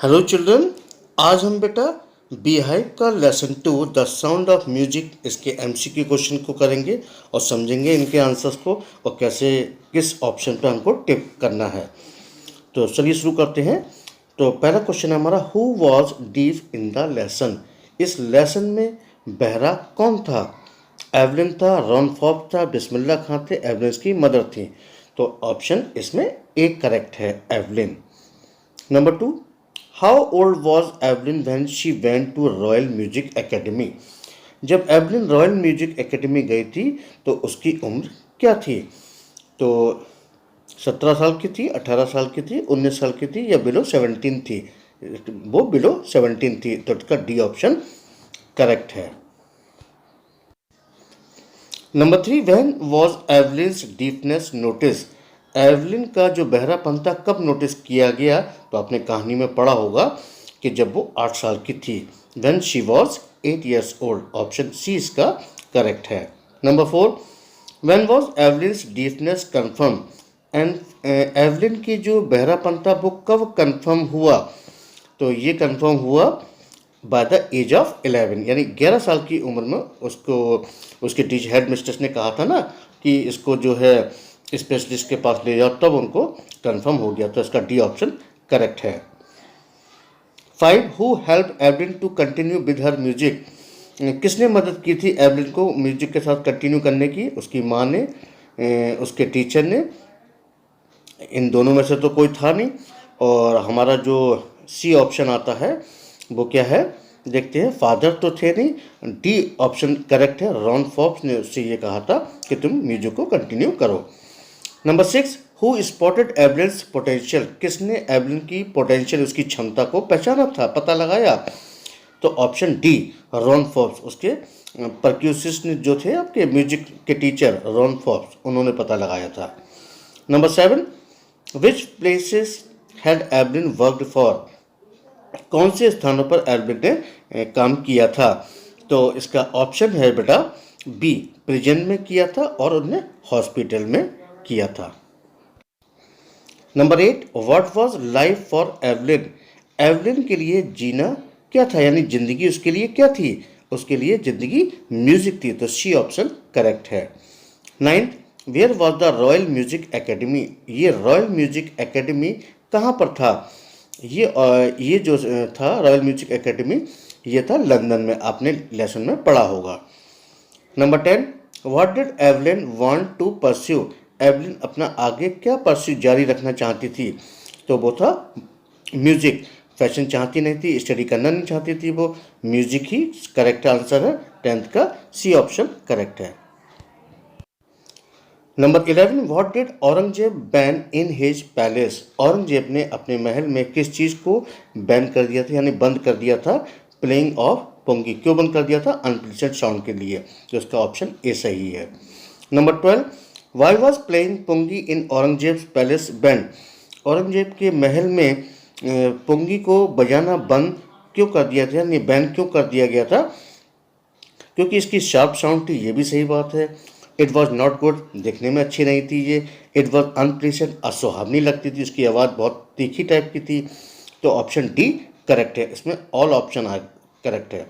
Hello children, आज हम बेटा बीहाइव का lesson 2 the sound of music इसके एमसीक्यू क्वेश्चन को करेंगे और समझेंगे इनके आंसर्स को और कैसे किस ऑप्शन पे हमको टिक करना है। तो चलिए शुरू करते हैं। तो पहला क्वेश्चन है हमारा, who was deaf in the lesson. इस लेसन में बहरा कौन था? एवलिन था, रॉन फॉप था, बिस्मिल्लाह खां थे, एवलिन की मदर थी। तो ऑप्शन इसमें एक करेक्ट है, Evelyn. Number 2, how old was Evelyn when she went to Royal Music Academy. जब एवलिन रॉयल म्यूजिक एकेडमी गई थी तो उसकी उम्र क्या थी? तो 17 साल की थी, 18 साल की थी, 19 साल की थी या बिलो 17 थी? वो बिलो 17 थी, तो इसका डी ऑप्शन करेक्ट है। Number 3, when was Evelyn's deafness notice. Evelyn का जो बहरापन था कब नोटिस किया गया? तो आपने कहानी में पढ़ा होगा कि जब वो 8 साल की थी, when she was 8 years old. Option C इसका करेक्ट है। Number 4, when was Evelyn's deafness confirm. And Evelyn की जो बहरापन था वो कब कन्फर्म हुआ? तो ये कन्फर्म हुआ बाय द एज ऑफ 11, यानी 11 साल की उम्र में उसको उसके टीचर हेड मिस्ट्रेस ने कहा था ना कि इसको जो है स्पेशलिस्ट के पास ले जाओ, तब उनको कंफर्म हो गया। तो इसका डी ऑप्शन करेक्ट है। 5, who help Evelyn to continue with her music. किसने मदद की थी एवलिन को म्यूजिक के साथ कंटिन्यू करने की? उसकी माँ ने, उसके टीचर ने, इन दोनों में से तो कोई था नहीं। और हमारा जो सी ऑप्शन आता है वो क्या है, देखते हैं। फादर तो थे नहीं, डी ऑप्शन करेक्ट है। रॉन फॉक्स ने उससे ये कहा था कि तुम म्यूजिक को कंटिन्यू करो। Number 6, who spotted Evelyn's potential. किसने एवलिन की पोटेंशियल, उसकी क्षमता को पहचाना था, पता लगाया? तो ऑप्शन डी, रॉन फॉक्स। उसके परक्यूसिस्ट जो थे आपके म्यूजिक के टीचर रॉन फॉक्स, उन्होंने पता लगाया था। Number 7, which places had Evelyn worked for. कौन से स्थानों पर एवलिन ने काम किया था? तो इसका ऑप्शन है बेटा बी, प्रिजन में किया था और उन्हें हॉस्पिटल में किया था। Number 8, what was life for Evelyn. Evelyn के लिए जीना क्या था, यानी जिंदगी उसके लिए क्या थी? उसके लिए जिंदगी म्यूजिक थी। तो सी ऑप्शन करेक्ट है। 9, where was the Royal Music Academy. ये रॉयल म्यूजिक एकेडमी कहाँ पर था? ये जो था रॉयल म्यूजिक एकेडमी, ये था लंदन में, आपने लेसन में पढ़ा होगा। Number 10, what did Evelyn want to pursue. Evelyn अपना आगे क्या परस्यू जारी रखना चाहती थी? तो वो था म्यूजिक। फैशन चाहती नहीं थी, स्टडी करना नहीं चाहती थी, वो म्यूजिक ही करेक्ट आंसर है। 10th का सी ऑप्शन करेक्ट है। Number 11, what did Aurangzeb ban in his palace. Aurangzeb ने अपने महल में किस चीज़ को बैन कर दिया था, यानी बंद कर दिया था? Playing of pungi. क्यों बंद कर दिया था? अनप्लीजेंट साउंड के लिए। तो इसका ऑप्शन ए सही है। Number 12, why was playing pungi in Aurangzeb palace band. Aurangzeb के महल में पोंगी को बजाना बंद क्यों कर दिया था, यानी बैन क्यों कर दिया गया था? क्योंकि इसकी शार्प साउंड थी, ये भी सही बात है। इट वॉज नॉट गुड, देखने में अच्छी नहीं थी ये। इट वॉज अनप्लीजेंट, असुहावनी लगती थी, उसकी आवाज़ बहुत तीखी टाइप की थी। तो ऑप्शन डी करेक्ट है, इसमें ऑल ऑप्शन करेक्ट है।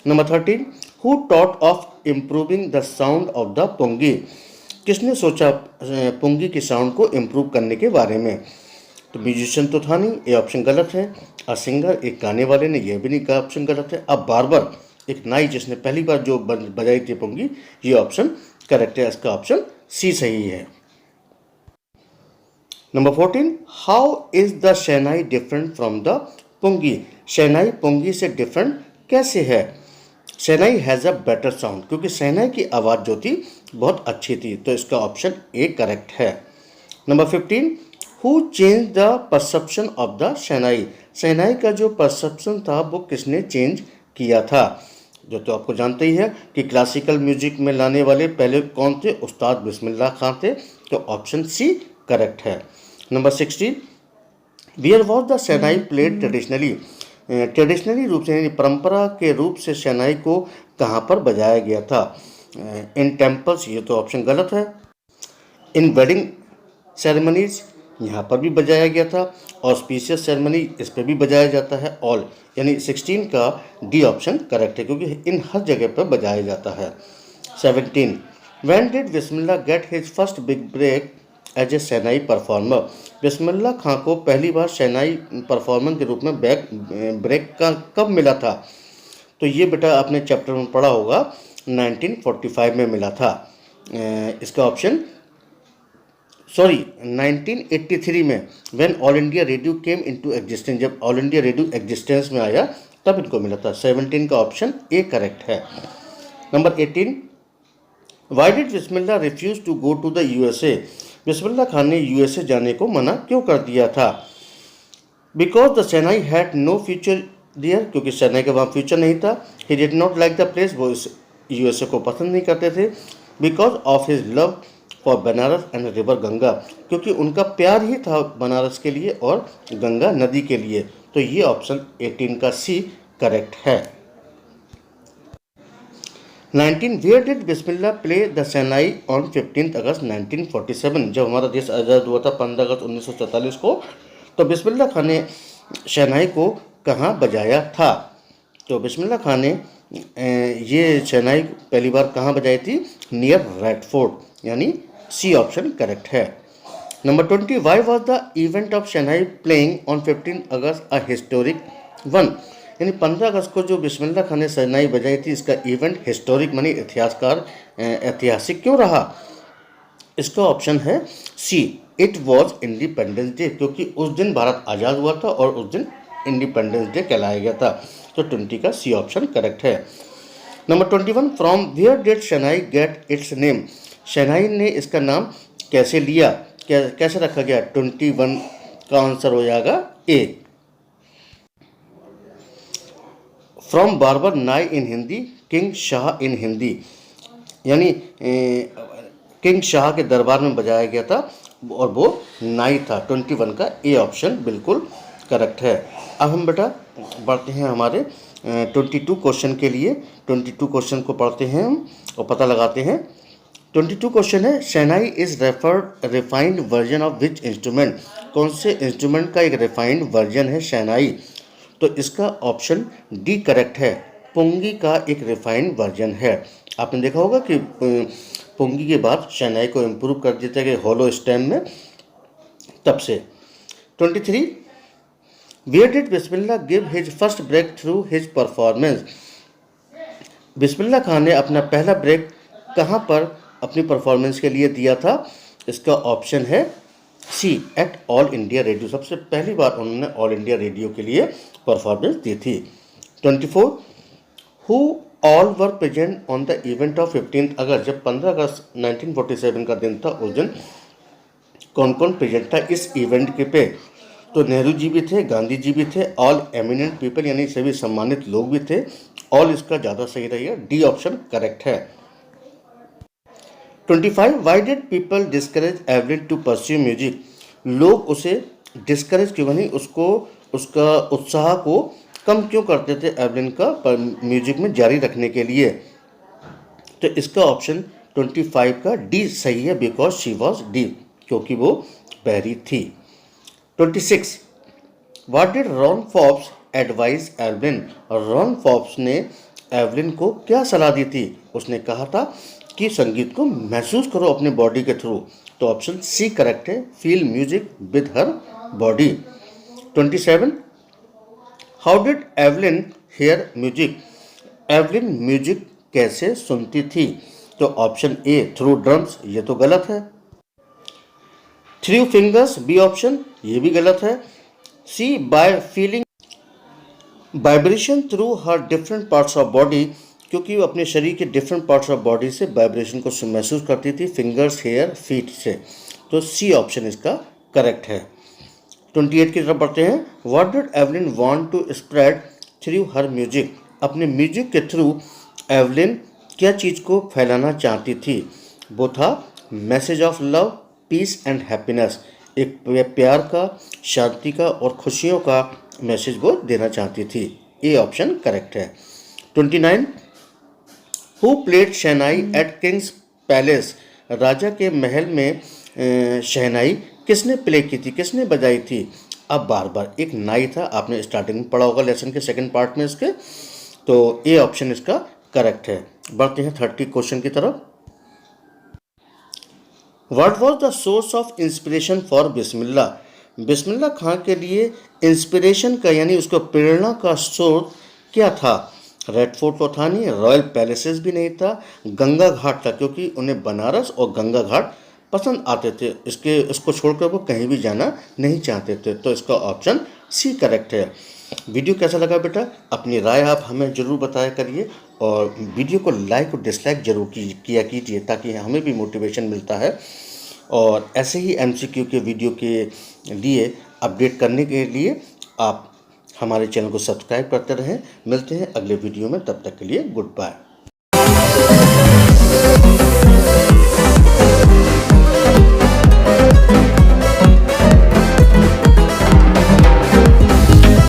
Number 13, who thought of improving the sound of the pungi. किसने सोचा पोंगी की साउंड को इम्प्रूव करने के बारे में? तो म्यूजिशियन तो था नहीं, ये ऑप्शन गलत है। अ सिंगर, एक गाने वाले ने, यह भी नहीं कहा, ऑप्शन गलत है। अब बार्बर, एक नाई जिसने पहली बार जो बजाई थी पोंगी, ये ऑप्शन करेक्ट है, इसका ऑप्शन सी सही है। Number 14, how is the shehnai different from the pungi. Shehnai pungi से डिफरेंट कैसे है? Shehnai has a better sound, क्योंकि शहनाई की आवाज़ जो थी बहुत अच्छी थी। तो इसका ऑप्शन ए करेक्ट है। Number 15, who change the perception of the shehnai. Shehnai का जो परसेप्शन था वो किसने चेंज किया था? जो तो आपको जानते ही है कि क्लासिकल म्यूजिक में लाने वाले पहले कौन थे? उस्ताद बिस्मिल्लाह खां थे। तो ऑप्शन सी करेक्ट है। Number 16, wear was the shehnai played traditionally. Traditionally रूप से, यानी परंपरा के रूप से शहनाई को कहाँ पर बजाया गया था? इन टेम्पल्स, ये तो ऑप्शन गलत है। इन वेडिंग सेरेमनीज, यहाँ पर भी बजाया गया था। ऑस्पिशियस सेरेमनी, इस पर भी बजाया जाता है ऑल, यानी 16 का डी ऑप्शन करेक्ट है क्योंकि इन हर जगह पर बजाया जाता है। 17 when did Bismillah get his first big break as a shehnai performer. Bismillah Khan को पहली बार शहनाई परफॉर्मर के रूप में ब्रेक का कब मिला था? तो ये बेटा आपने चैप्टर में पढ़ा होगा, 1945 में मिला था। इसका ऑप्शन 1983 में when all India radio came into existence, जब ऑल इंडिया रेडियो एग्जिस्टेंस में आया तब इनको मिला था। 17 का ऑप्शन ए करेक्ट है। Number 18 why did Bismillah refuse to go to the USA. Bismillah Khan ने यूएसए जाने को मना क्यों कर दिया था? Because the shehnai had no future there, क्योंकि शहनाई का वहाँ फ्यूचर नहीं था। He did not like the place, वो इस यूएसए को पसंद नहीं करते थे। Because of his love for Banaras and river Ganga, क्योंकि उनका प्यार ही था बनारस के लिए और गंगा नदी के लिए। तो ये ऑप्शन 18 का सी करेक्ट है। 19 where did Bismillah play the shehnai on 15 August 1947। जब हमारा देश आज़ाद हुआ था 15 अगस्त 1947 को, तो बिस्मिल्लाह खान ने शहनाई को कहाँ बजाया था? तो बिस्मिल्लाह खान ने ये शहनाई पहली बार कहाँ बजाई थी? नियर रेडफोर्ट, यानी सी ऑप्शन करेक्ट है। Number 20 why was the event of shehnai playing on 15 August a historic one, यानी 15 अगस्त को जो बिस्मिल्लाह खान ने शहनाई बजाई थी, इसका इवेंट हिस्टोरिक मानी ऐतिहासिक क्यों रहा? इसका ऑप्शन है सी, इट वॉज इंडिपेंडेंस डे, क्योंकि उस दिन भारत आज़ाद हुआ था और उस दिन इंडिपेंडेंस डे कहलाया गया था। तो 20 का सी ऑप्शन करेक्ट है। Number 21 from where did shehnai get its name. Shehnai ने इसका नाम कैसे लिया, कैसे रखा गया? 21 का आंसर हो जाएगा ए। फ्रॉम बार्बर नाई इन हिंदी, किंग शाह इन हिंदी, यानी किंग शाह के दरबार में बजाया गया था और वो नाई था। 21 का ए ऑप्शन बिल्कुल करेक्ट है। अब हम बेटा बढ़ते हैं हमारे 22 क्वेश्चन के लिए। 22 क्वेश्चन को पढ़ते हैं हम और पता लगाते हैं। 22 क्वेश्चन है, shehnai is refined version of which instrument. कौन से इंस्ट्रूमेंट का एक रिफाइंड वर्जन है शहनाई? तो इसका ऑप्शन डी करेक्ट है, पुंगी का एक रिफाइंड वर्जन है। आपने देखा होगा कि पुंगी के बाद शहनाई को इम्प्रूव कर देते हैं हॉलो स्टेम में, तब से। 23 where did Bismillah give his first break through his performance. Bismillah Khan ने अपना पहला ब्रेक कहाँ पर अपनी परफॉर्मेंस के लिए दिया था? इसका ऑप्शन है सी, एट ऑल इंडिया रेडियो। सबसे पहली बार उन्होंने ऑल इंडिया रेडियो के लिए परफॉर्मेंस दी थी। 24 who all were present on the event of 15 अगस्त। जब 15 अगस्त 1947 का दिन था, उस दिन कौन कौन प्रेजेंट था इस इवेंट के पे? तो नेहरू जी भी थे, गांधी जी भी थे, ऑल एमिनेंट पीपल यानी सभी सम्मानित लोग भी थे। ऑल इसका ज़्यादा सही रहेगा, डी ऑप्शन करेक्ट है। 25 why did people discourage Evelyn to pursue music. लोग उसे डिस्करेज क्यों, यानी उसको उसका उत्साह को कम क्यों करते थे एवलिन का म्यूजिक में जारी रखने के लिए? तो इसका ऑप्शन 25 का डी सही है, बिकॉज शी वॉज डी, क्योंकि वो बहरी थी। 26 what did Ron Forbes advise Evelyn. Ron Forbes ने एवलिन को क्या सलाह दी थी? उसने कहा था कि संगीत को महसूस करो अपने बॉडी के थ्रू। तो ऑप्शन सी करेक्ट है, feel music with her body. 27 how did Evelyn hear music. Evelyn music कैसे सुनती थी? तो ऑप्शन ए, थ्रू ड्रम्स, ये तो गलत है। थ्रू फिंगर्स, बी ऑप्शन, ये भी गलत है। C, by feeling vibration through her different parts of body, क्योंकि वो अपने शरीर के डिफरेंट पार्ट्स ऑफ बॉडी से वाइब्रेशन को महसूस करती थी, फिंगर्स, हेयर, फीट से। तो सी ऑप्शन इसका करेक्ट है। 28 की तरफ बढ़ते हैं। What did Evelyn want to spread through her music. अपने म्यूजिक के थ्रू एवलिन क्या चीज़ को फैलाना चाहती थी? वो था message of love, peace and happiness. एक प्यार का, शांति का और खुशियों का मैसेज वो देना चाहती थी। ए ऑप्शन करेक्ट है। 29 who played shehnai at king's palace. राजा के महल में शहनाई किसने प्ले की थी, किसने बजाई थी? अब बार बार एक नाई था, आपने स्टार्टिंग में पढ़ा होगा लेसन के सेकंड पार्ट में इसके। तो ए ऑप्शन इसका करेक्ट है। बढ़ते हैं 30 क्वेश्चन की तरफ। What was the source of inspiration for Bismillah? Bismillah Khan के लिए इंस्पिरेशन का यानी उसको प्रेरणा का स्रोत क्या था? रेड फोर्ट तो था नहीं, रॉयल पैलेसेस भी नहीं था, गंगा घाट था क्योंकि उन्हें बनारस और गंगा घाट पसंद आते थे, इसको छोड़कर वो कहीं भी जाना नहीं चाहते थे। तो इसका ऑप्शन सी करेक्ट है। वीडियो कैसा लगा बेटा? अपनी राय आप हमें ज़रूर बताया करिए और वीडियो को लाइक और डिसलाइक जरूर किया कीजिए ताकि हमें भी मोटिवेशन मिलता है। और ऐसे ही एमसीक्यू के वीडियो के लिए अपडेट करने के लिए आप हमारे चैनल को सब्सक्राइब करते रहें। मिलते हैं अगले वीडियो में, तब तक के लिए गुड बाय।